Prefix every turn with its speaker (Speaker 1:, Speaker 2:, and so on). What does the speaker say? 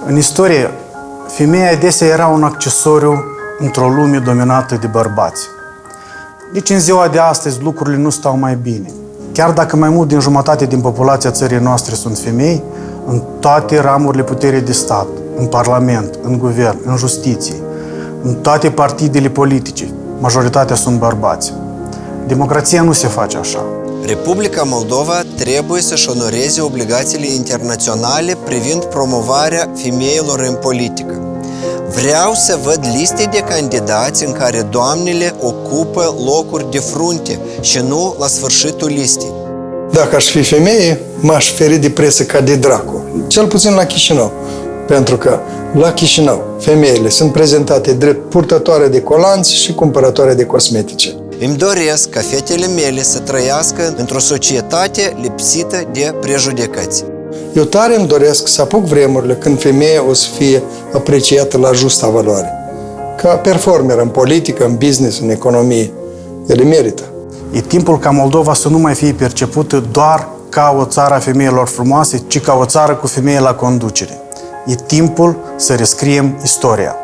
Speaker 1: În istorie, femeia adesea era un accesoriu într-o lume dominată de bărbați. Nici în ziua de astăzi lucrurile nu stau mai bine. Chiar dacă mai mult din jumătate din populația țării noastre sunt femei, în toate ramurile puterii de stat, în Parlament, în Guvern, în Justiție, în toate partidele politice, majoritatea sunt bărbați. Democrația nu se face așa.
Speaker 2: Republica Moldova trebuie să-și onoreze obligațiile internaționale privind promovarea femeilor în politică. Vreau să văd liste de candidați în care doamnele ocupă locuri de frunte și nu la sfârșitul listei.
Speaker 3: Dacă aș fi femeie, m-aș feri de presă ca de dracu, cel puțin la Chișinău. Pentru că la Chișinău femeile sunt prezentate drept purtătoare de colanți și cumpărătoare de cosmetice.
Speaker 2: Îmi doresc ca fetele mele să trăiască într-o societate lipsită de prejudecăți.
Speaker 3: Eu tare îmi doresc să apuc vremurile când femeia o să fie apreciată la justa valoare. Ca performer în politică, în business, în economie. Ele merită.
Speaker 1: E timpul ca Moldova să nu mai fie percepută doar ca o țară a femeilor frumoase, ci ca o țară cu femei la conducere. E timpul să rescriem istoria.